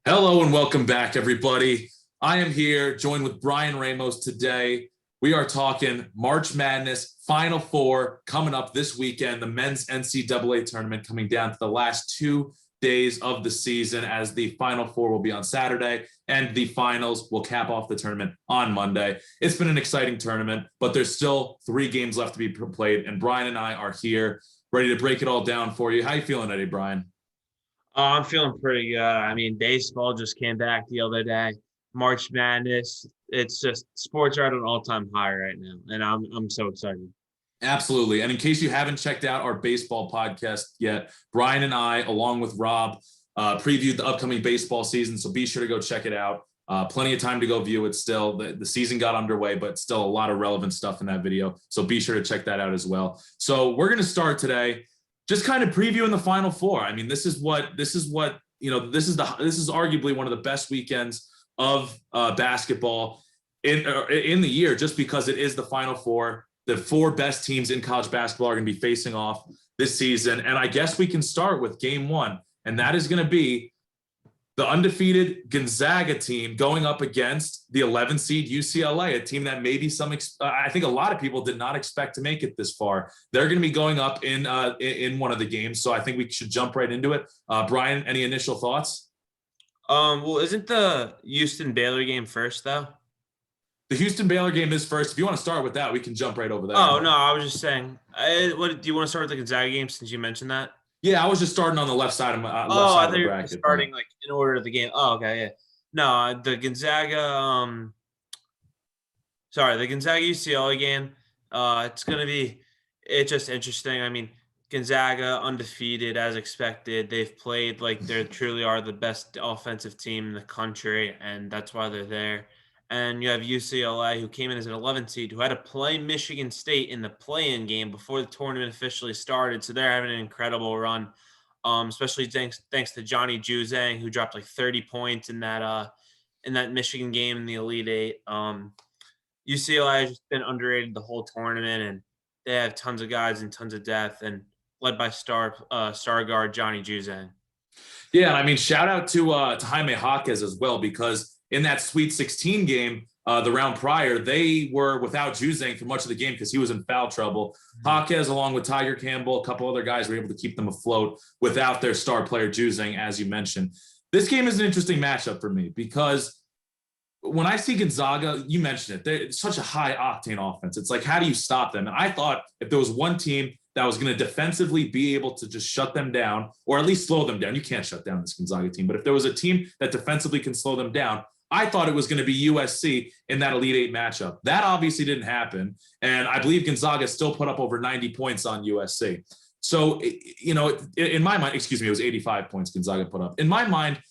Hello and welcome back, everybody. I am here joined with Brian Ramos today. We are talking March Madness Final Four coming up this weekend, the men's NCAA tournament coming down to the last 2 days of the season as the Final Four will be on Saturday and the finals will cap off the tournament on Monday. It's been an exciting tournament, but there's still 3 games left to be played, and Brian and I are here ready to break it all down for you. How you feeling today, Brian? Oh, I'm feeling pretty good. I mean, baseball just came back the other day. March Madness. It's just sports are at an all-time high right now, and I'm so excited. Absolutely. And in case you haven't checked out our baseball podcast yet, Brian and I, along with Rob, previewed the upcoming baseball season. So be sure to go check it out. Plenty of time to go view it still. The season got underway, but still a lot of relevant stuff in that video. So be sure to check that out as well. So we're going to start today just kind of previewing the Final Four. I mean, this is arguably one of the best weekends of basketball in the year, just because it is the Final Four. The 4 best teams in college basketball are going to be facing off this season. And I guess we can start with game 1. And that is going to be the undefeated Gonzaga team going up against the 11 seed UCLA, a team that maybe I think a lot of people did not expect to make it this far. They're going to be going up in one of the games. So I think we should jump right into it. Brian, any initial thoughts? Well, isn't the Houston Baylor game first though? The Houston Baylor game is first. If you want to start with that, we can jump right over there. Oh, no, I was just saying. What do you want to start with the Gonzaga game since you mentioned that? Yeah, I was just starting on the left side of my I of the thought bracket. you were starting like in order of the game. Oh, okay, yeah. No, the Gonzaga the Gonzaga UCLA game. It's just interesting. I mean, Gonzaga undefeated as expected. They've played like they truly are the best offensive team in the country, and that's why they're there. And you have UCLA, who came in as an 11 seed, who had to play Michigan State in the play-in game before the tournament officially started. So they're having an incredible run, especially thanks to Johnny Juzang, who dropped like 30 points in that Michigan game in the Elite Eight. UCLA has just been underrated the whole tournament, and they have tons of guys and tons of depth, and led by star guard Johnny Juzang. Yeah, I mean, shout out to Jaime Jaquez as well, because in that Sweet 16 game, the round prior, they were without Juzang for much of the game because he was in foul trouble. Jaquez, along with Tiger Campbell, a couple other guys, were able to keep them afloat without their star player Juzang, as you mentioned. This game is an interesting matchup for me because when I see Gonzaga, you mentioned it, they're such a high-octane offense. It's like, how do you stop them? And I thought if there was one team that was going to defensively be able to just shut them down, or at least slow them down. You can't shut down this Gonzaga team, but if there was a team that defensively can slow them down, I thought it was going to be USC in that Elite Eight matchup. That obviously didn't happen, and I believe Gonzaga still put up over 90 points on USC. So, in my mind, it was 85 points Gonzaga put up. In my mind,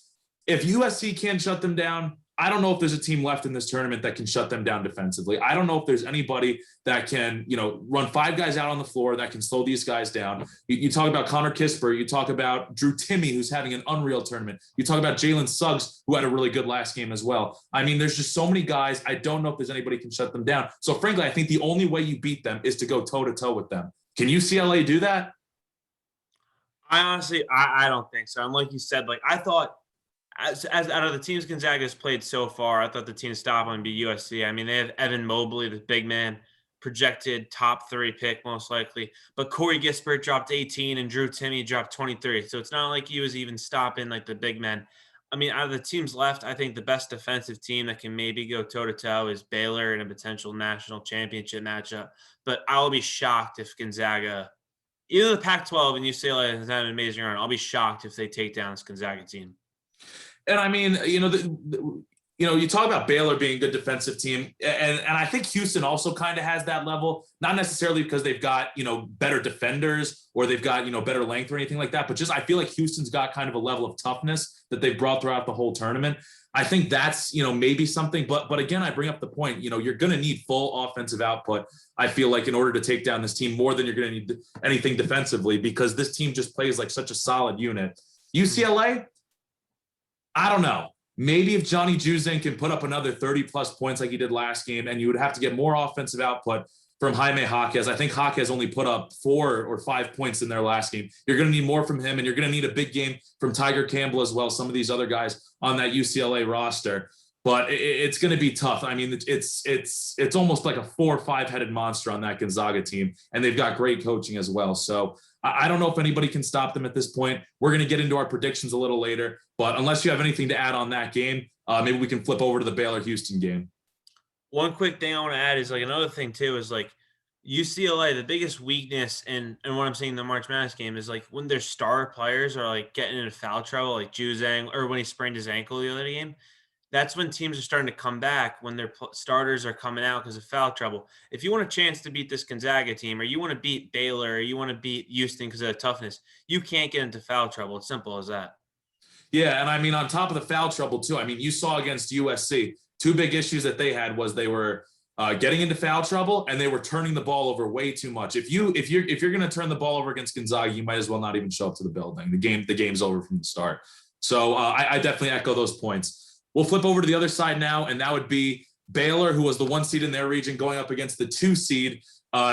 if USC can't shut them down, I don't know if there's a team left in this tournament that can shut them down defensively. I don't know if there's anybody that can, run 5 guys out on the floor that can slow these guys down. You talk about Connor Kisper. You talk about Drew Timme, who's having an unreal tournament. You talk about Jalen Suggs, who had a really good last game as well. I mean, there's just so many guys. I don't know if there's anybody can shut them down. So frankly, I think the only way you beat them is to go toe-to-toe with them. Can UCLA do that? I honestly don't think so. And like you said, like I thought, as out of the teams Gonzaga has played so far, I thought the team to stop would be USC. I mean, they have Evan Mobley, the big man, projected top 3 pick most likely. But Corey Kispert dropped 18 and Drew Timme dropped 23. So it's not like he was even stopping like the big men. I mean, out of the teams left, I think the best defensive team that can maybe go toe-to-toe is Baylor in a potential national championship matchup. But I'll be shocked if Gonzaga, either the Pac-12 and UCLA has had an amazing run, I'll be shocked if they take down this Gonzaga team. And I mean, you talk about Baylor being a good defensive team, and I think Houston also kind of has that level, not necessarily because they've got, better defenders or they've got, better length or anything like that, but just I feel like Houston's got kind of a level of toughness that they've brought throughout the whole tournament. I think that's, maybe something, but again, I bring up the point, you're going to need full offensive output, I feel like, in order to take down this team more than you're going to need anything defensively, because this team just plays like such a solid unit. UCLA, I don't know. Maybe if Johnny Juzang can put up another 30-plus points like he did last game, and you would have to get more offensive output, from Jaime Jaquez. I think Jaquez only put up 4 or 5 points in their last game. You're going to need more from him, and you're going to need a big game from Tiger Campbell as well, some of these other guys on that UCLA roster. But it's going to be tough. I mean, it's almost like a 4 or 5 headed monster on that Gonzaga team, and they've got great coaching as well. So I don't know if anybody can stop them at this point. We're going to get into our predictions a little later, but unless you have anything to add on that game, maybe we can flip over to the Baylor-Houston game. One quick thing I want to add is like another thing too is like UCLA, the biggest weakness and what I'm seeing in the March Madness game is like when their star players are like getting into foul trouble, like Juzang, or when he sprained his ankle the other game. That's when teams are starting to come back when their starters are coming out because of foul trouble. If you want a chance to beat this Gonzaga team, or you want to beat Baylor, or you want to beat Houston because of the toughness, you can't get into foul trouble. It's simple as that. Yeah, and I mean, on top of the foul trouble too, I mean, you saw against USC, 2 big issues that they had was they were getting into foul trouble and they were turning the ball over way too much. If you're going to turn the ball over against Gonzaga, you might as well not even show up to the building. The game's over from the start. So I definitely echo those points. We'll flip over to the other side now, and that would be Baylor, who was the 1 seed in their region, going up against the 2 seed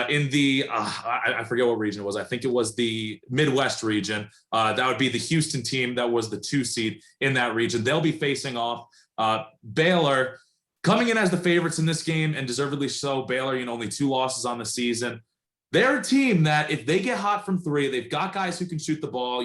in the I forget what region it was. I think it was the Midwest region. That would be the Houston team that was the 2 seed in that region. They'll be facing off Baylor, coming in as the favorites in this game, and deservedly so. Baylor, only 2 losses on the season. They're a team that if they get hot from 3, they've got guys who can shoot the ball.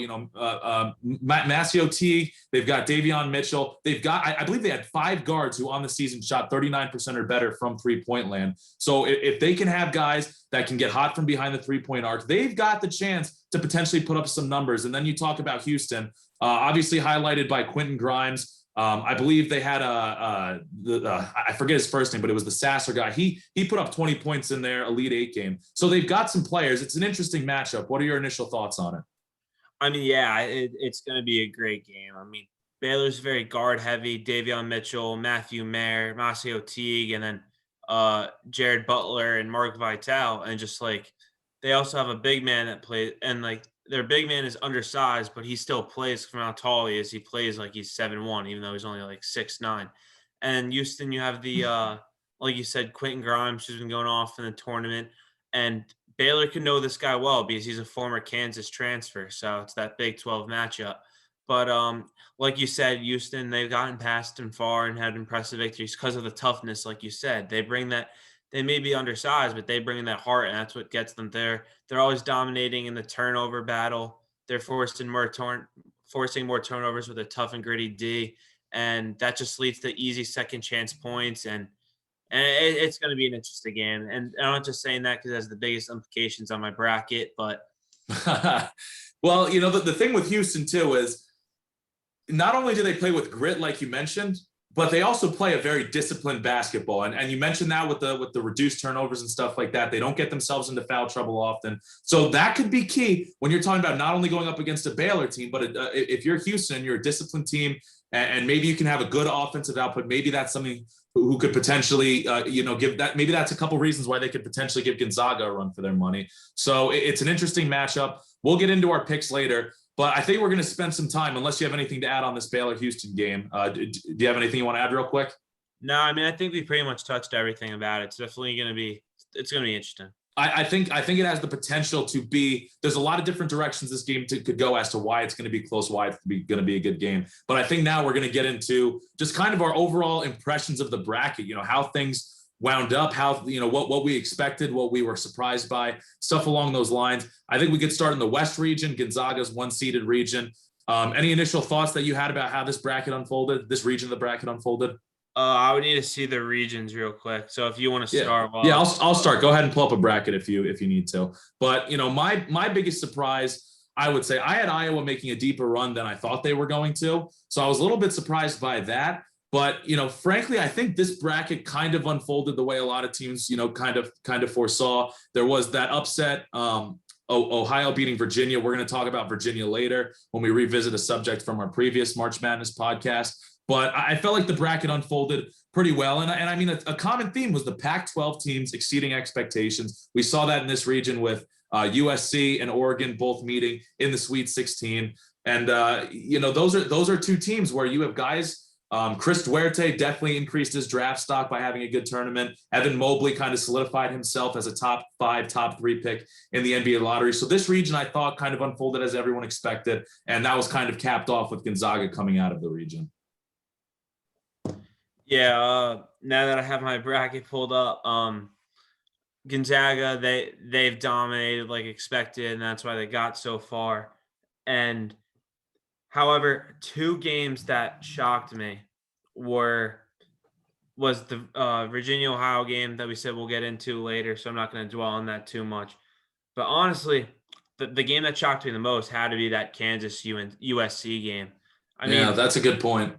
Masio Teague, they've got Davion Mitchell. They've got, I believe they had 5 guards who on the season shot 39% or better from 3-point land. So if they can have guys that can get hot from behind the 3-point arc, they've got the chance to potentially put up some numbers. And then you talk about Houston, obviously highlighted by Quentin Grimes. I believe they had I forget his first name, but it was the Sasser guy. He put up 20 points in their Elite 8 game. So they've got some players. It's an interesting matchup. What are your initial thoughts on it? I mean, yeah, it's going to be a great game. I mean, Baylor's very guard heavy. Davion Mitchell, Matthew Mayer, Masio Teague, and then Jared Butler and Mark Vital. And just like they also have a big man that plays, and like their big man is undersized, but he still plays from how tall he is. He plays like he's 7'1", even though he's only like 6'9". And Houston, you have the like you said, Quentin Grimes, who's been going off in the tournament, and Baylor can know this guy well because he's a former Kansas transfer. So it's that Big 12 matchup. But like you said, Houston, they've gotten past him far and had impressive victories because of the toughness. Like you said, they bring that. They may be undersized, but they bring in that heart, and that's what gets them there. They're always dominating in the turnover battle. They're forcing more turnovers with a tough and gritty D, and that just leads to easy second chance points. And it's going to be an interesting game. And I'm not just saying that because it has the biggest implications on my bracket, but well, the thing with Houston too is not only do they play with grit, like you mentioned, but they also play a very disciplined basketball. And you mentioned that with the reduced turnovers and stuff like that. They don't get themselves into foul trouble often. So that could be key when you're talking about not only going up against a Baylor team, but if you're Houston, you're a disciplined team, and maybe you can have a good offensive output. Maybe that's something who could potentially, give that. Maybe that's a couple reasons why they could potentially give Gonzaga a run for their money. So it's an interesting matchup. We'll get into our picks later. But I think we're going to spend some time, unless you have anything to add on this Baylor-Houston game. Do you have anything you want to add real quick? No, I mean, I think we pretty much touched everything about it. It's definitely going to be interesting. I think it has the potential to be. There's a lot of different directions this game could go as to why it's going to be close, why it's going to be a good game. But I think now we're going to get into just kind of our overall impressions of the bracket. How things wound up, how what we expected, what we were surprised by, stuff along those lines. I think we could start in the West region, Gonzaga's 1-seeded region. Any initial thoughts that you had about how this region of the bracket unfolded? I would need to see the regions real quick. So if you want to start, I'll start. Go ahead and pull up a bracket if you need to. But my biggest surprise, I would say, I had Iowa making a deeper run than I thought they were going to. So I was a little bit surprised by that. But, frankly, I think this bracket kind of unfolded the way a lot of teams, kind of foresaw. There was that upset, Ohio beating Virginia. We're going to talk about Virginia later when we revisit a subject from our previous March Madness podcast. But I felt like the bracket unfolded pretty well. And I mean, a common theme was the Pac-12 teams exceeding expectations. We saw that in this region with USC and Oregon both meeting in the Sweet 16. And, those are 2 teams where you have guys Chris Duarte definitely increased his draft stock by having a good tournament. Evan Mobley kind of solidified himself as a top 5, top 3 pick in the NBA lottery. So this region, I thought, kind of unfolded as everyone expected. And that was kind of capped off with Gonzaga coming out of the region. Yeah, now that I have my bracket pulled up, Gonzaga, they've dominated like expected, and that's why they got so far. And however, 2 games that shocked me was the Virginia Ohio game that we said we'll get into later, so I'm not going to dwell on that too much. But honestly, the game that shocked me the most had to be that Kansas USC game. I mean, that's a good point.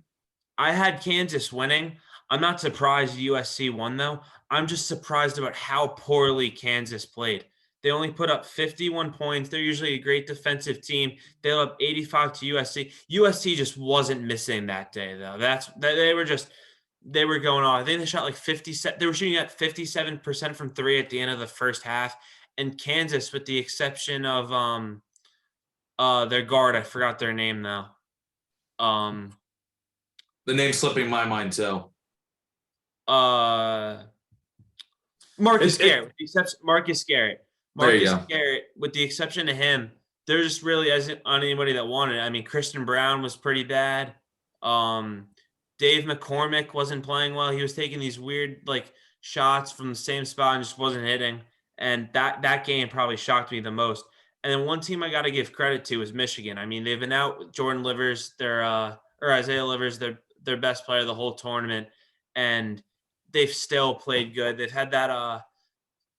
I had Kansas winning. I'm not surprised USC won, though. I'm just surprised about how poorly Kansas played. They only put up 51 points. They're usually a great defensive team. They up 85 to USC. USC just wasn't missing that day, though. They were going off. I think they shot like 57. They were shooting at 57% from 3 at the end of the first half. And Kansas, with the exception of their guard, I forgot their name now. The name's slipping my mind too. Marcus Garrett. Marcus Garrett. Marcus Garrett, with the exception of him, there just really isn't anybody that wanted it. I mean, Christian Brown was pretty bad. Dave McCormick wasn't playing well. He was taking these weird like shots from the same spot and just wasn't hitting. And that game probably shocked me the most. And then one team I got to give credit to is Michigan. I mean, they've been out with Jordan Livers, or Isaiah Livers, their best player the whole tournament, and they've still played good. They've had that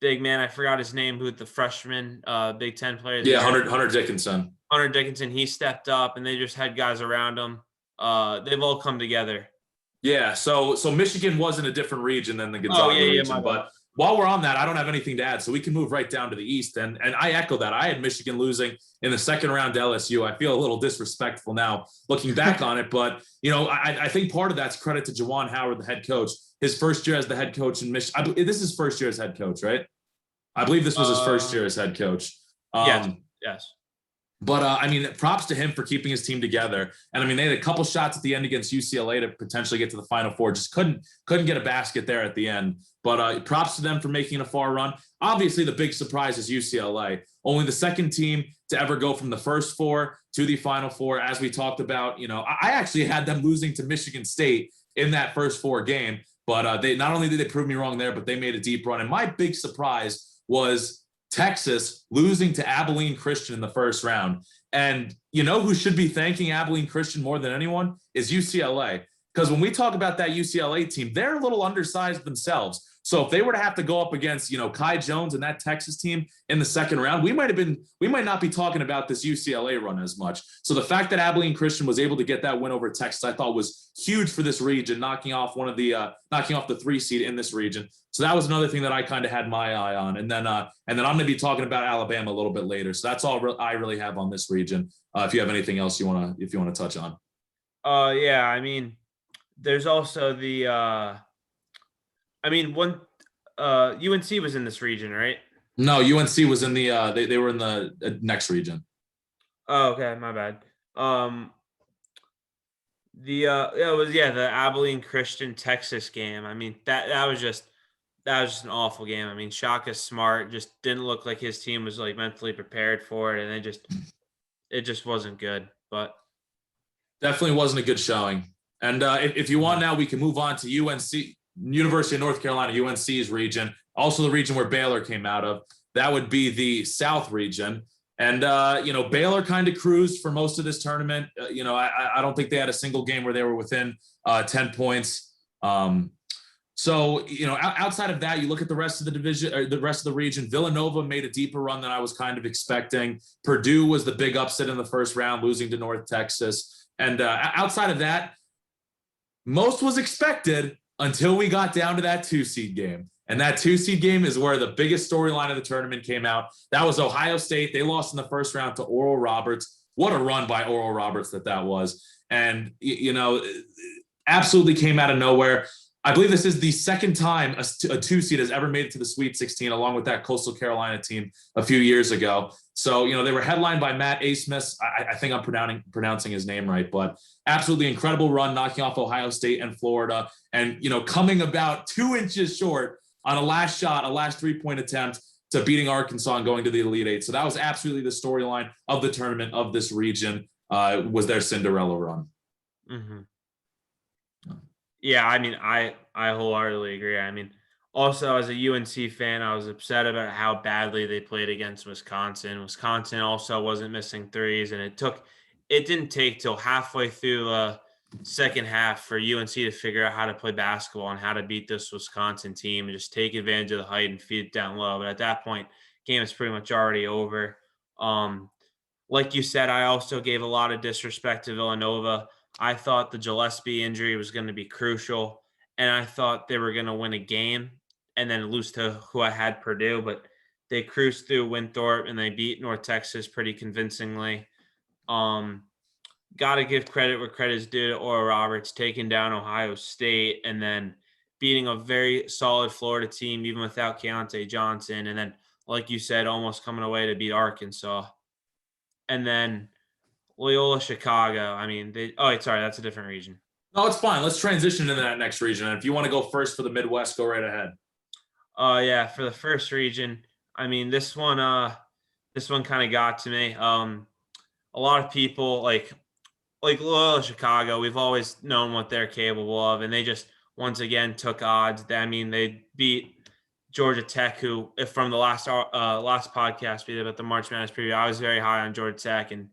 big man, I forgot his name, who the freshman Big Ten player. Yeah, Hunter Dickinson. Hunter Dickinson, he stepped up, and they just had guys around him. They've all come together. Yeah, so Michigan was in a different region than the Gonzaga region, but while we're on that, I don't have anything to add, so we can move right down to the East. And I echo that. I had Michigan losing in the second round to LSU. I feel a little disrespectful now looking back on it, but I think part of that's credit to Juwan Howard, the head coach. His first year as the head coach in Michigan. This is his first year as head coach, right? I believe this was his first year as head coach. Yes. But I mean, props to him for keeping his team together. And I mean, they had a couple shots at the end against UCLA to potentially get to the Final Four. Just couldn't get a basket there at the end. But props to them for making a far run. Obviously, the big surprise is UCLA. Only the second team to ever go from the first 4 to the Final Four. As we talked about, I actually had them losing to Michigan State in that first 4 game. But they not only did they prove me wrong there, but they made a deep run. And my big surprise was Texas losing to Abilene Christian in the first round. And who should be thanking Abilene Christian more than anyone is UCLA. Because when we talk about that UCLA team, they're a little undersized themselves. So if they were to have to go up against, Kai Jones and that Texas team in the second round, we might not be talking about this UCLA run as much. So the fact that Abilene Christian was able to get that win over Texas, I thought was huge for this region, knocking off the 3 seed in this region. So that was another thing that I kind of had my eye on. And then I'm going to be talking about Alabama a little bit later. So that's all I really have on this region. If you have anything else you want to touch on. Yeah, I mean, there's also the UNC was in this region, right? No, UNC was in the they were in the next region. Oh, okay, my bad. The Abilene Christian Texas game. I mean, that was just an awful game. I mean, Shaka Smart just didn't look like his team was like mentally prepared for it, and it just wasn't good. But definitely wasn't a good showing. And if you want now, we can move on to UNC, University of North Carolina, UNC's region, also the region where Baylor came out of. That would be the South region. And, Baylor kind of cruised for most of this tournament. I don't think they had a single game where they were within 10 points. So, outside of that, you look at the rest of the division or the rest of the region. Villanova made a deeper run than I was kind of expecting. Purdue was the big upset in the first round, losing to North Texas. And outside of that, most was expected until we got down to that 2-seed game. And that 2-seed game is where the biggest storyline of the tournament came out. That was Ohio State. They lost in the first round to Oral Roberts. What a run by Oral Roberts that was. And, absolutely came out of nowhere. I believe this is the second time a two seed has ever made it to the Sweet 16, along with that Coastal Carolina team a few years ago. So, they were headlined by Matt Asmus. I think I'm pronouncing his name right, but absolutely incredible run, knocking off Ohio State and Florida, and coming about 2 inches short on a last shot, a last 3-point attempt to beating Arkansas and going to the Elite Eight. So that was absolutely the storyline of the tournament of this region. Was their Cinderella run. Mm-hmm. Yeah, I mean, I wholeheartedly agree. I mean, also as a UNC fan, I was upset about how badly they played against Wisconsin. Wisconsin also wasn't missing threes, and it didn't take till halfway through the second half for UNC to figure out how to play basketball and how to beat this Wisconsin team and just take advantage of the height and feed it down low. But at that point, game is pretty much already over. Like you said, I also gave a lot of disrespect to Villanova. I thought the Gillespie injury was going to be crucial, and I thought they were going to win a game and then lose to who I had, Purdue, but they cruised through Winthrop and they beat North Texas pretty convincingly. Got to give credit where credit is due to Oral Roberts taking down Ohio State and then beating a very solid Florida team, even without Keontae Johnson. And then, like you said, almost coming away to beat Arkansas. And then Loyola Chicago. I mean, sorry, that's a different region. No, it's fine. Let's transition into that next region. And if you want to go first for the Midwest, go right ahead. Yeah, for the first region, I mean, this one kind of got to me. A lot of people like Loyola Chicago, we've always known what they're capable of, and they just once again took odds. I mean, they beat Georgia Tech, who, if from the last podcast we did about the March Madness preview, I was very high on Georgia Tech and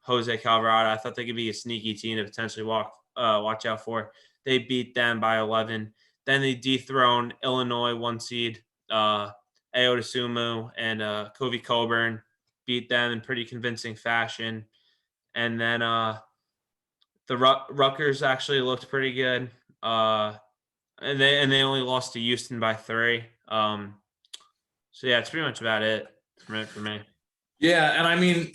Jose Calvarado. I thought they could be a sneaky team to potentially watch out for. They beat them by 11. Then they dethroned Illinois 1 seed, Ayo Dosunmu and Kobe Coburn, beat them in pretty convincing fashion. And then the Rutgers actually looked pretty good. And they only lost to Houston by 3. So yeah, it's pretty much about it for me. Yeah, and I mean,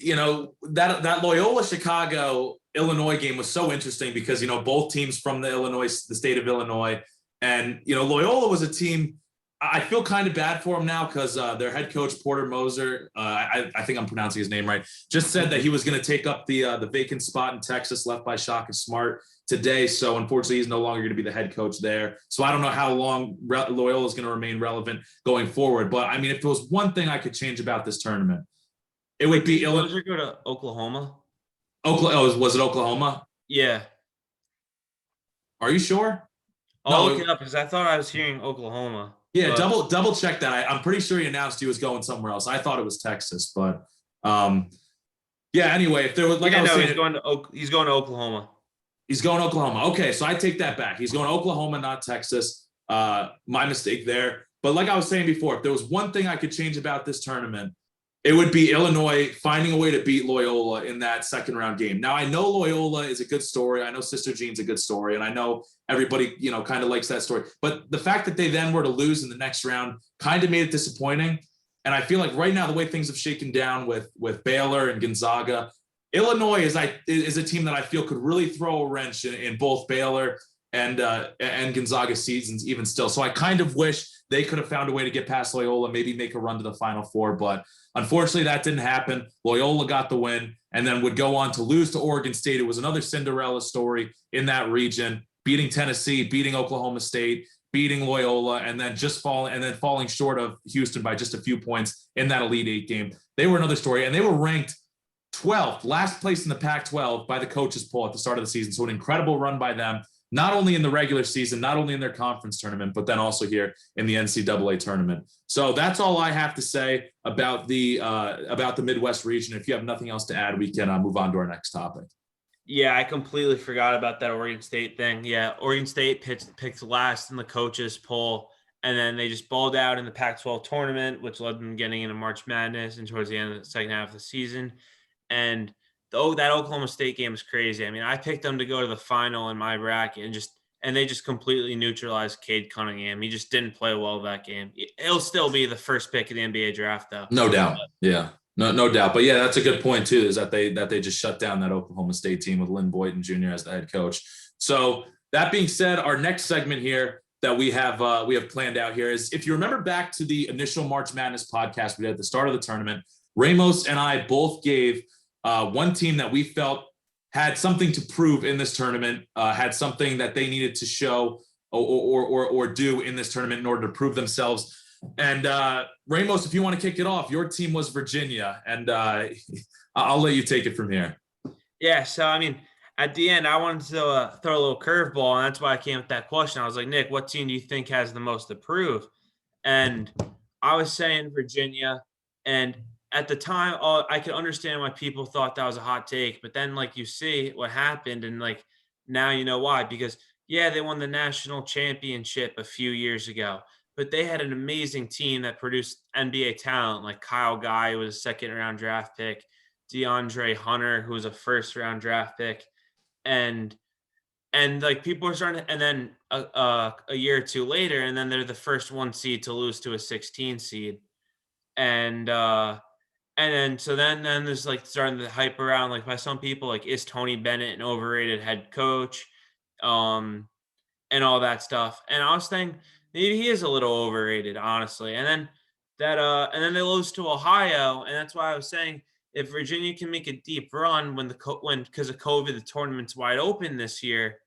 that Loyola Chicago Illinois game was so interesting because both teams from the state of Illinois, and Loyola was a team. I feel kind of bad for him now because their head coach Porter Moser, I think I'm pronouncing his name right, just said that he was going to take up the vacant spot in Texas left by Shaka Smart today. So unfortunately, he's no longer going to be the head coach there. So I don't know how long Loyola is going to remain relevant going forward. But I mean, if there was one thing I could change about this tournament, it would be Illinois. Did you go to Oklahoma? Was it Oklahoma? Yeah. Are you sure? I'll look it up because I thought I was hearing Oklahoma. Yeah, double check that. I'm pretty sure he announced he was going somewhere else. I thought it was Texas, but yeah. Anyway, if there was he's going to Oklahoma. He's going to Oklahoma. Okay, so I take that back. He's going to Oklahoma, not Texas. My mistake there. But like I was saying before, if there was one thing I could change about this tournament, it would be Illinois finding a way to beat Loyola in that second round game. Now, I know Loyola is a good story. I know Sister Jean's a good story. And I know everybody, kind of likes that story. But the fact that they then were to lose in the next round kind of made it disappointing. And I feel like right now, the way things have shaken down with Baylor and Gonzaga, Illinois is a team that I feel could really throw a wrench in both Baylor and Gonzaga seasons even still. So I kind of wish they could have found a way to get past Loyola, maybe make a run to the Final Four. But unfortunately, that didn't happen. Loyola got the win and then would go on to lose to Oregon State. It was another Cinderella story in that region, beating Tennessee, beating Oklahoma State, beating Loyola, and then falling short of Houston by just a few points in that Elite Eight game. They were another story, and they were ranked 12th, last place in the Pac-12 by the coaches poll at the start of the season. So an incredible run by them, not only in the regular season, not only in their conference tournament, but then also here in the NCAA tournament. So that's all I have to say about the Midwest region. If you have nothing else to add, we can move on to our next topic. Yeah, I completely forgot about that Oregon State thing. Yeah, Oregon State picked last in the coaches poll, and then they just balled out in the Pac-12 tournament, which led them getting into March Madness and towards the end of the second half of the season. And that Oklahoma State game is crazy. I mean, I picked them to go to the final in my bracket, and they just completely neutralized Cade Cunningham. He just didn't play well that game. He'll still be the first pick of the NBA draft, though. No doubt. Yeah, no doubt. But yeah, that's a good point too. Is that they just shut down that Oklahoma State team with Lynn Boyden Jr. as the head coach. So that being said, our next segment here, that we have planned out here is, if you remember back to the initial March Madness podcast we did at the start of the tournament, Ramos and I both gave one team that we felt had something to prove in this tournament, had something that they needed to show or do in this tournament in order to prove themselves. And Ramos, if you want to kick it off, your team was Virginia, and I'll let you take it from here. Yeah, so I mean, at the end, I wanted to throw a little curveball, and that's why I came with that question. I was like, Nick, what team do you think has the most to prove? And I was saying Virginia, and at the time, I could understand why people thought that was a hot take, but then like you see what happened, and like now you know why. Because yeah, they won the national championship a few years ago, but they had an amazing team that produced NBA talent like Kyle Guy, who was a second-round draft pick, DeAndre Hunter, who was a first-round draft pick, and like people are starting to, and then a year or two later, and then they're the first 1 seed to lose to a 16 seed, and then so then there's like starting to hype around, like by some people, like, is Tony Bennett an overrated head coach, and all that stuff. And I was thinking maybe he is a little overrated, honestly. And then they lose to Ohio, and that's why I was saying, if Virginia can make a deep run when because of COVID the tournament's wide open this year,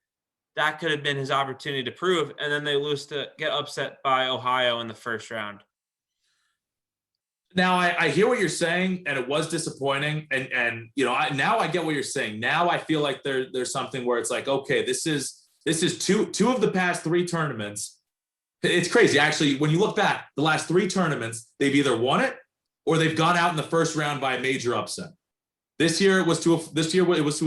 that could have been his opportunity to prove. And then they lose to get upset by Ohio in the first round. Now I hear what you're saying, and it was disappointing. And now I get what you're saying. Now I feel like there's something where it's like, okay, this is two of the past 3 tournaments. It's crazy, actually. When you look back, the last 3 tournaments, they've either won it or they've gone out in the first round by a major upset. This year it was to a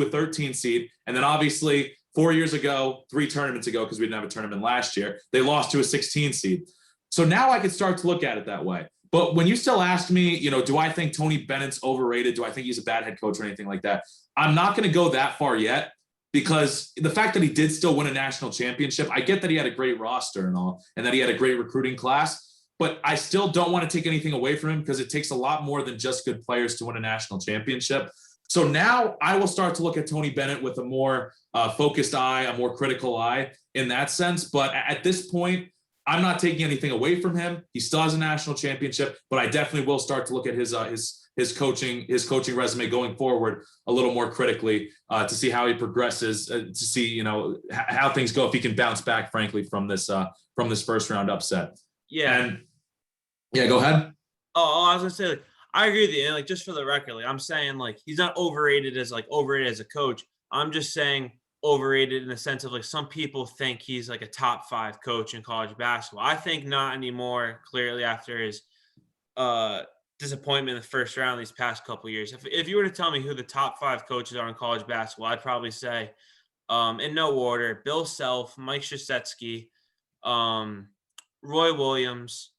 13 seed, and then obviously 4 years ago, 3 tournaments ago, because we didn't have a tournament last year, they lost to a 16 seed. So now I could start to look at it that way. But when you still ask me, do I think Tony Bennett's overrated? Do I think he's a bad head coach or anything like that? I'm not going to go that far yet, because the fact that he did still win a national championship, I get that he had a great roster and all, and that he had a great recruiting class, but I still don't want to take anything away from him, because it takes a lot more than just good players to win a national championship. So now I will start to look at Tony Bennett with a more focused eye, a more critical eye in that sense. But at this point, I'm not taking anything away from him. He still has a national championship, but I definitely will start to look at his coaching resume going forward a little more critically, to see how he progresses, to see how things go, if he can bounce back, frankly, from this first round upset. Yeah. And yeah, go ahead. Oh, I was gonna say, like, I agree with you. And like, just for the record, like, I'm saying, like, he's not overrated as a coach. I'm just saying overrated in the sense of, like, some people think he's like a top 5 coach in college basketball. I think not anymore, clearly, after his disappointment in the first round these past couple of years. If you were to tell me who the top 5 coaches are in college basketball, I'd probably say, in no order, Bill Self, Mike Krzyzewski, Roy Williams.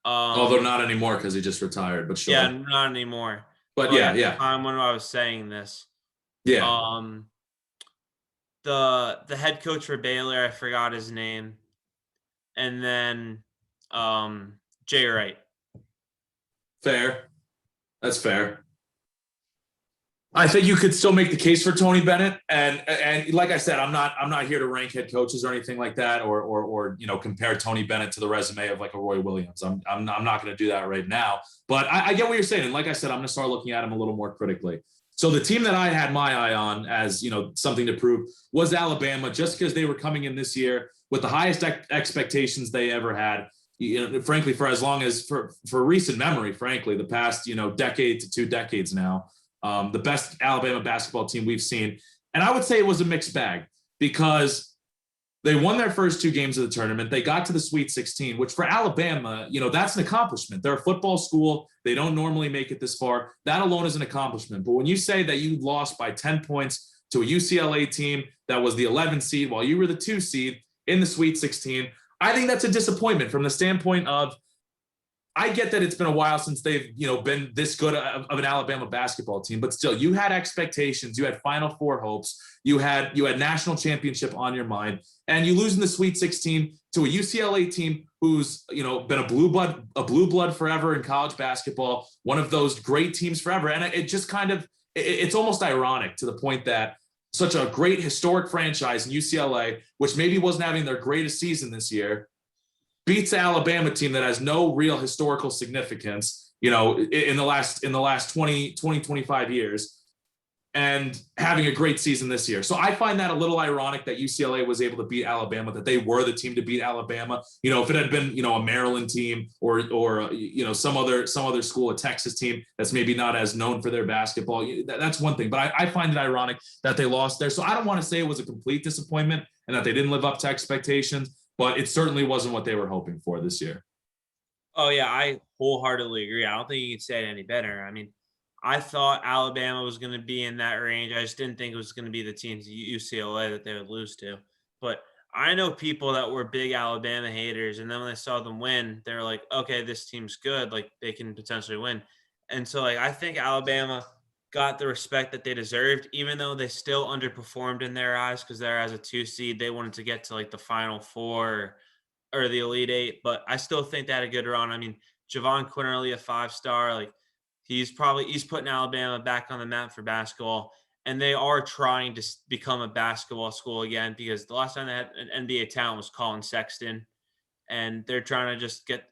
Although not anymore, because he just retired, but sure. Yeah, not anymore. But yeah. Time when I was saying this. Yeah. The head coach for Baylor, I forgot his name. And then Jay Wright. Fair. That's fair. I think you could still make the case for Tony Bennett, and like I said, I'm not here to rank head coaches or anything like that, or compare Tony Bennett to the resume of like a Roy Williams. I'm not going to do that right now. But I get what you're saying, and like I said, I'm going to start looking at him a little more critically. So the team that I had my eye on as something to prove was Alabama, just because they were coming in this year with the highest expectations they ever had. Frankly, for as long as for recent memory, frankly, the past decade to 2 decades now. The best Alabama basketball team we've seen. And I would say it was a mixed bag, because they won their first 2 games of the tournament. They got to the Sweet 16, which for Alabama, that's an accomplishment. They're a football school. They don't normally make it this far. That alone is an accomplishment. But when you say that you lost by 10 points to a UCLA team that was the 11 seed while you were the 2 seed in the Sweet 16, I think that's a disappointment from the standpoint of, I get that it's been a while since they've, been this good of an Alabama basketball team, but still, you had expectations, you had Final Four hopes, you had national championship on your mind, and you lose in the Sweet 16 to a UCLA team who's, been a blue blood forever in college basketball, one of those great teams forever, and it just kind of, it's almost ironic to the point that such a great historic franchise in UCLA, which maybe wasn't having their greatest season this year, beats the Alabama team that has no real historical significance, in the last 20, 25 years, and having a great season this year. So I find that a little ironic that UCLA was able to beat Alabama, that they were the team to beat Alabama. If it had been, a Maryland team or some other school, a Texas team that's maybe not as known for their basketball, that's one thing. But I find it ironic that they lost there. So I don't want to say it was a complete disappointment and that they didn't live up to expectations, but it certainly wasn't what they were hoping for this year. Oh yeah, I wholeheartedly agree. I don't think you could say it any better. I mean, I thought Alabama was going to be in that range. I just didn't think it was going to be the teams UCLA that they would lose to. But I know people that were big Alabama haters, and then when they saw them win, they were like, "Okay, this team's good. Like they can potentially win." And so, like, I think Alabama got the respect that they deserved, even though they still underperformed in their eyes because they're as a 2 seed, they wanted to get to like the Final Four or the Elite Eight. But I still think they had a good run. I mean, Javon Quinterly, a 5-star, like. He's putting Alabama back on the map for basketball, and they are trying to become a basketball school again because the last time they had an NBA talent was Colin Sexton, and they're trying to just get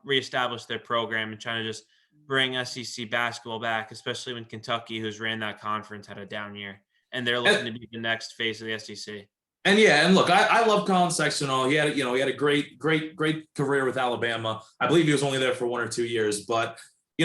reestablish their program and trying to just bring SEC basketball back, especially when Kentucky, who's ran that conference, had a down year, and they're looking to be the next face of the SEC. And look, I love Colin Sexton. He had a great career with Alabama. I believe he was only there for 1 or 2 years, but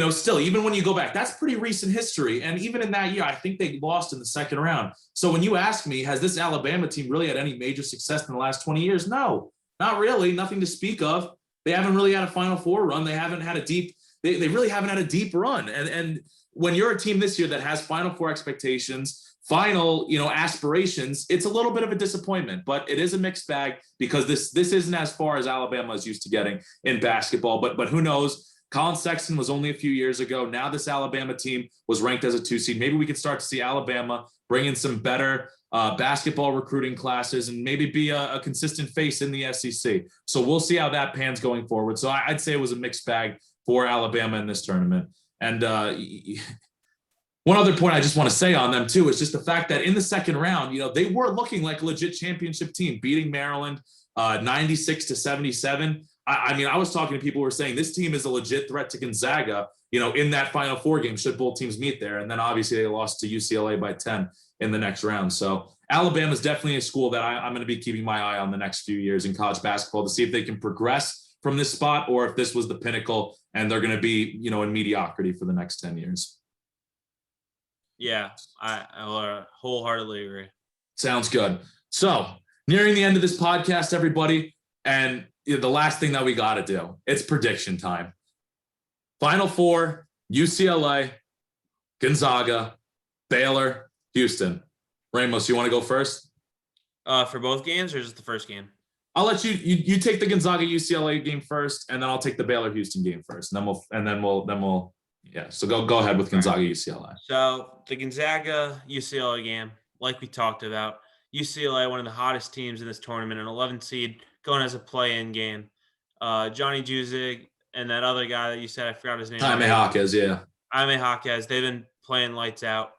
still, even when you go back, that's pretty recent history. And even in that year, I think they lost in the second round. So when you ask me, has this Alabama team really had any major success in the last 20 years? No, not really. Nothing to speak of. They haven't really had a Final Four run. They haven't had they really haven't had a deep run. And when you're a team this year that has Final Four expectations, final, aspirations, it's a little bit of a disappointment, but it is a mixed bag because this isn't as far as Alabama is used to getting in basketball. But who knows? Colin Sexton was only a few years ago. Now this Alabama team was ranked as a 2 seed. Maybe we can start to see Alabama bring in some better basketball recruiting classes and maybe be a consistent face in the SEC. So we'll see how that pans going forward. So I'd say it was a mixed bag for Alabama in this tournament. And one other point I just want to say on them too is just the fact that in the second round, they were looking like a legit championship team, beating Maryland 96-77. I was talking to people who were saying this team is a legit threat to Gonzaga, in that Final Four game, should both teams meet there. And then obviously they lost to UCLA by 10 in the next round. So Alabama is definitely a school that I'm going to be keeping my eye on the next few years in college basketball to see if they can progress from this spot or if this was the pinnacle and they're going to be, in mediocrity for the next 10 years. Yeah, I wholeheartedly agree. Sounds good. So nearing the end of this podcast, everybody, and the last thing that we got to do, it's prediction time. Final Four, UCLA, Gonzaga, Baylor, Houston. Ramos, you want to go first? For both games or just the first game? I'll let you take the Gonzaga UCLA game first, and then I'll take the Baylor Houston game first, and then we'll yeah. So go ahead with Gonzaga UCLA. So the Gonzaga UCLA game, like we talked about, UCLA, one of the hottest teams in this tournament, an 11 seed going as a play-in game. Johnny Juzig and that other guy that you said, I forgot his name. Jaime Jaquez, yeah. Jaime Jaquez, they've been playing lights out.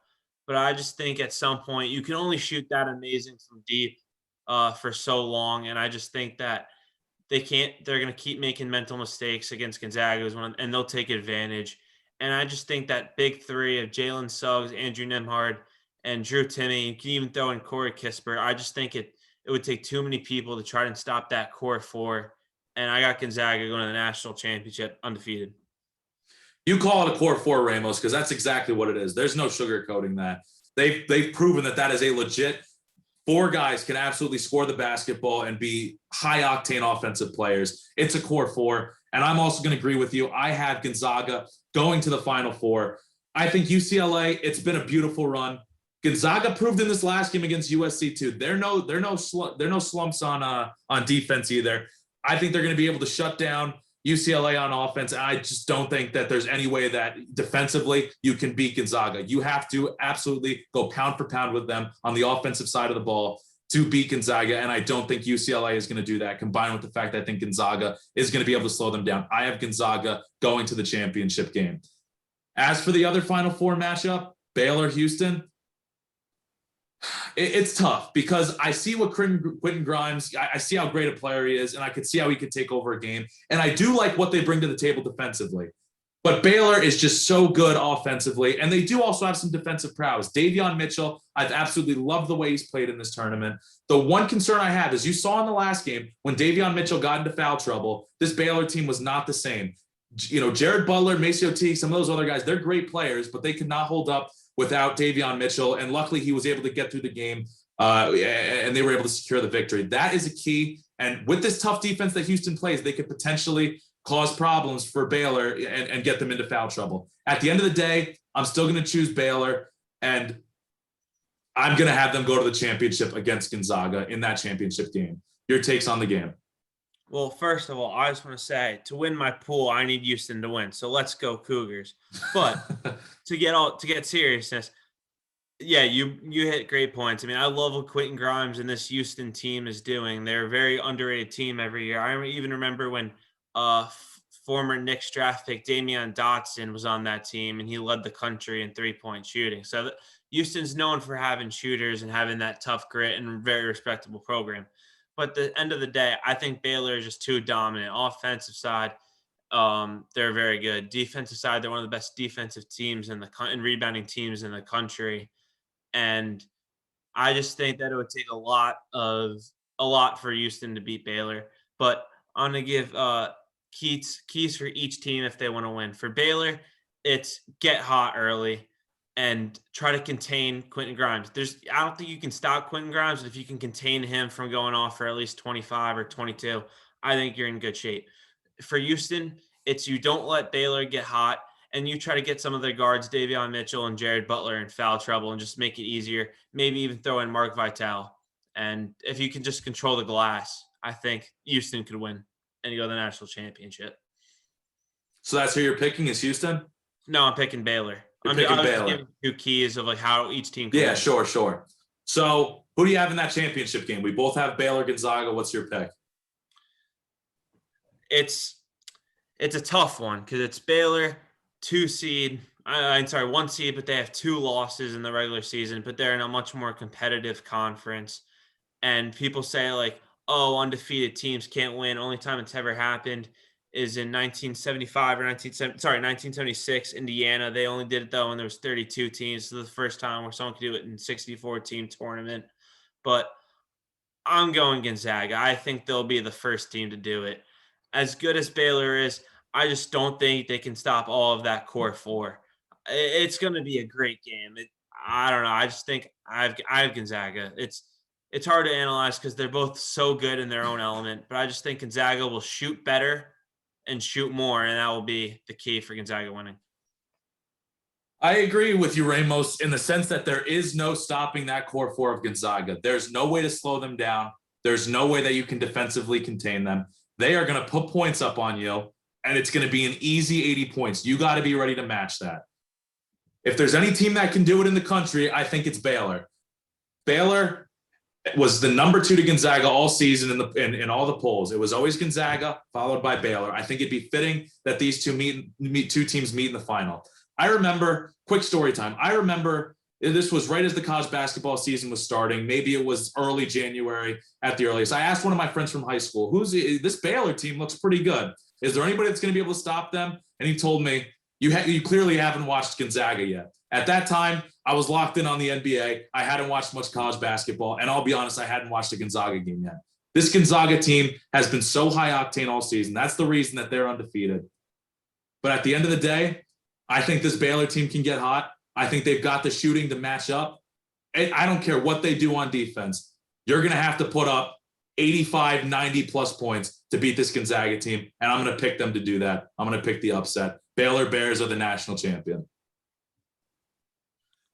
But I just think at some point you can only shoot that amazing from deep for so long. And I just think that they're going to keep making mental mistakes against Gonzaga and they'll take advantage. And I just think that big three of Jalen Suggs, Andrew Nembhard, and Drew Timme, you can even throw in Corey Kispert. I just think it would take too many people to try and stop that core four. And I got Gonzaga going to the national championship undefeated. You call it a core four, Ramos, because that's exactly what it is. There's no sugarcoating that. They've proven that is a legit four guys can absolutely score the basketball and be high-octane offensive players. It's a core four. And I'm also going to agree with you. I have Gonzaga going to the Final Four. I think UCLA, it's been a beautiful run. Gonzaga proved in this last game against USC too. They're no slumps on defense either. I think they're going to be able to shut down UCLA on offense. I just don't think that there's any way that defensively you can beat Gonzaga. You have to absolutely go pound for pound with them on the offensive side of the ball to beat Gonzaga. And I don't think UCLA is going to do that, combined with the fact that I think Gonzaga is going to be able to slow them down. I have Gonzaga going to the championship game. As for the other Final Four matchup, Baylor, Houston, It's tough because I see what Quentin Grimes, I see how great a player he is, and I could see how he could take over a game. And I do like what they bring to the table defensively. But Baylor is just so good offensively, and they do also have some defensive prowess. Davion Mitchell, I've absolutely loved the way he's played in this tournament. The one concern I have is you saw in the last game when Davion Mitchell got into foul trouble, this Baylor team was not the same. Jared Butler, Maceo Teague, some of those other guys, they're great players, but they could not hold up without Davion Mitchell. And luckily, he was able to get through the game, and they were able to secure the victory. That is a key. And with this tough defense that Houston plays, they could potentially cause problems for Baylor and get them into foul trouble. At the end of the day, I'm still going to choose Baylor, and I'm going to have them go to the championship against Gonzaga in that championship game. Your takes on the game? Well, first of all, I just want to say, to win my pool, I need Houston to win. So let's go Cougars. But to get seriousness, yeah, you hit great points. I mean, I love what Quentin Grimes and this Houston team is doing. They're a very underrated team every year. I even remember when former Knicks draft pick Damian Dotson was on that team, and he led the country in three-point shooting. So Houston's known for having shooters and having that tough grit and very respectable program. But at the end of the day, I think Baylor is just too dominant. Offensive side, they're very good. Defensive side, they're one of the best defensive teams and rebounding teams in the country. And I just think that it would take a lot for Houston to beat Baylor. But I'm gonna give keys for each team if they want to win. For Baylor, it's get hot early and try to contain Quentin Grimes. I don't think you can stop Quentin Grimes, but if you can contain him from going off for at least 25 or 22, I think you're in good shape. For Houston, it's you don't let Baylor get hot, and you try to get some of their guards, Davion Mitchell and Jared Butler, in foul trouble and just make it easier. Maybe even throw in Mark Vital. And if you can just control the glass, I think Houston could win and go to the national championship. So that's who you're picking is Houston? No, I'm picking Baylor. I'm picking Baylor. Giving two keys of like how each team can win. Sure. So who do you have in that championship game? We both have Baylor Gonzaga. What's your pick? It's a tough one because it's Baylor, 1 seed, but they have 2 losses in the regular season, but they're in a much more competitive conference. And people say like, oh, undefeated teams can't win. Only time it's ever happened is in 1976, Indiana. They only did it though when there was 32 teams. So the first time where someone could do it in 64-team tournament. But I'm going Gonzaga. I think they'll be the first team to do it. As good as Baylor is, I just don't think they can stop all of that core 4. It's going to be a great game. I don't know. I just think I have Gonzaga. It's hard to analyze because they're both so good in their own element, but I just think Gonzaga will shoot better and shoot more, and that will be the key for Gonzaga winning. I agree with you, Ramos, in the sense that there is no stopping that core 4 of Gonzaga. There's no way to slow them down. There's no way that you can defensively contain them. They are going to put points up on you, and it's going to be an easy 80 points. You got to be ready to match that. If there's any team that can do it in the country, I think it's Baylor. Baylor was the number 2 to Gonzaga all season in all the polls. It was always Gonzaga followed by Baylor. I think it'd be fitting that these two teams meet in the final. I remember, quick story time. I remember this was right as the college basketball season was starting. Maybe it was early January at the earliest. I asked one of my friends from high school, this Baylor team looks pretty good. Is there anybody that's going to be able to stop them? And he told me, you clearly haven't watched Gonzaga yet. At that time, I was locked in on the NBA. I hadn't watched much college basketball, and I'll be honest, I hadn't watched a Gonzaga game yet. This Gonzaga team has been so high octane all season. That's the reason that they're undefeated. But at the end of the day, I think this Baylor team can get hot. I think they've got the shooting to match up. I don't care what they do on defense. You're going to have to put up 85, 90-plus points to beat this Gonzaga team, and I'm going to pick them to do that. I'm going to pick the upset. Baylor Bears are the national champion.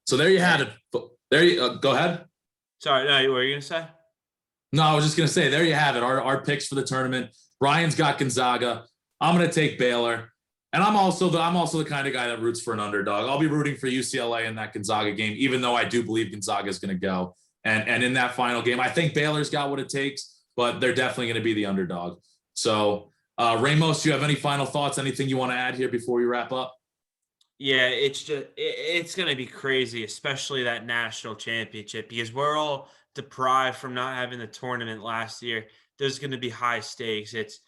So there you had it. Go ahead. Sorry, no, what were you going to say? No, I was just going to say, there you have it. Our picks for the tournament. Brian's got Gonzaga. I'm going to take Baylor. And I'm also the kind of guy that roots for an underdog. I'll be rooting for UCLA in that Gonzaga game, even though I do believe Gonzaga is going to go. And in that final game, I think Baylor's got what it takes, but they're definitely going to be the underdog. So, Ramos, do you have any final thoughts? Anything you want to add here before we wrap up? Yeah, it's gonna be crazy, especially that national championship because we're all deprived from not having the tournament last year. There's gonna be high stakes. It's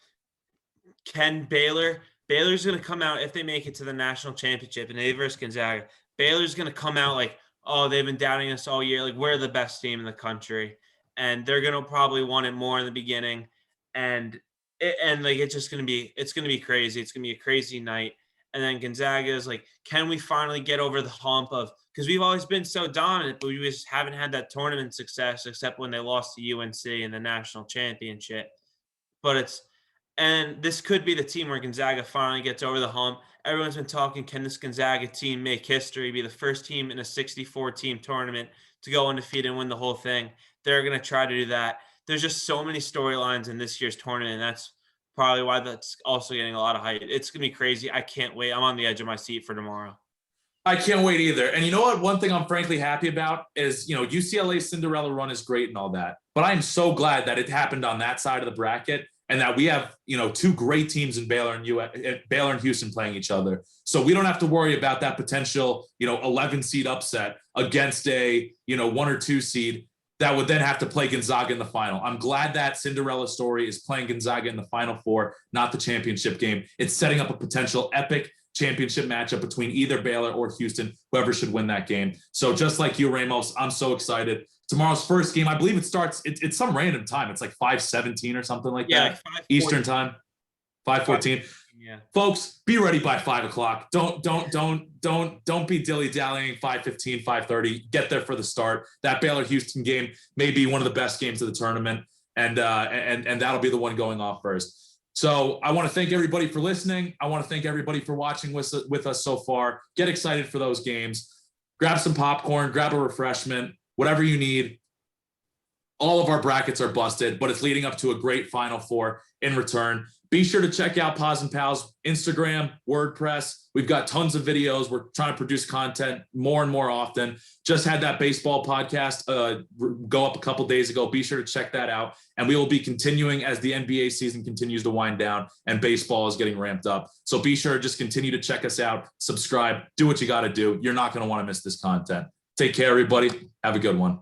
can Baylor's gonna come out if they make it to the national championship and they versus Gonzaga. Baylor's gonna come out like, oh, they've been doubting us all year. Like we're the best team in the country, and they're gonna probably want it more in the beginning, and like it's gonna be crazy. It's gonna be a crazy night. And then Gonzaga is like, can we finally get over the hump of because we've always been so dominant, but we just haven't had that tournament success except when they lost to UNC in the national championship. But it's and this could be the team where Gonzaga finally gets over the hump. Everyone's been talking, can this Gonzaga team make history, be the first team in a 64 team tournament to go undefeated and win the whole thing? They're going to try to do that. There's just so many storylines in this year's tournament, and that's probably why that's also getting a lot of hype. It's going to be crazy. I can't wait. I'm on the edge of my seat for tomorrow. I can't wait either. And you know what? One thing I'm frankly happy about is, UCLA's Cinderella run is great and all that. But I'm so glad that it happened on that side of the bracket and that we have, two great teams in Baylor and Houston playing each other. So we don't have to worry about that potential, 11 seed upset against a, 1 or 2 seed that would then have to play Gonzaga in the final. I'm glad that Cinderella story is playing Gonzaga in the Final Four, not the championship game. It's setting up a potential epic championship matchup between either Baylor or Houston, whoever should win that game. So just like you, Ramos, I'm so excited. Tomorrow's first game, I believe it starts, it's some random time. It's like 5:17 or something like that. Like Eastern time, 5:14. Yeah. Folks, be ready by 5:00. Don't be dilly-dallying 5:15, 5:30. Get there for the start. That Baylor-Houston game may be one of the best games of the tournament, and that'll be the one going off first. So I want to thank everybody for listening. I want to thank everybody for watching with us so far. Get excited for those games. Grab some popcorn, grab a refreshment, whatever you need. All of our brackets are busted, but it's leading up to a great Final Four in return. Be sure to check out Paz and Pals Instagram, WordPress. We've got tons of videos. We're trying to produce content more and more often. Just had that baseball podcast go up a couple days ago. Be sure to check that out. And we will be continuing as the NBA season continues to wind down and baseball is getting ramped up. So be sure to just continue to check us out, subscribe, do what you got to do. You're not going to want to miss this content. Take care, everybody. Have a good one.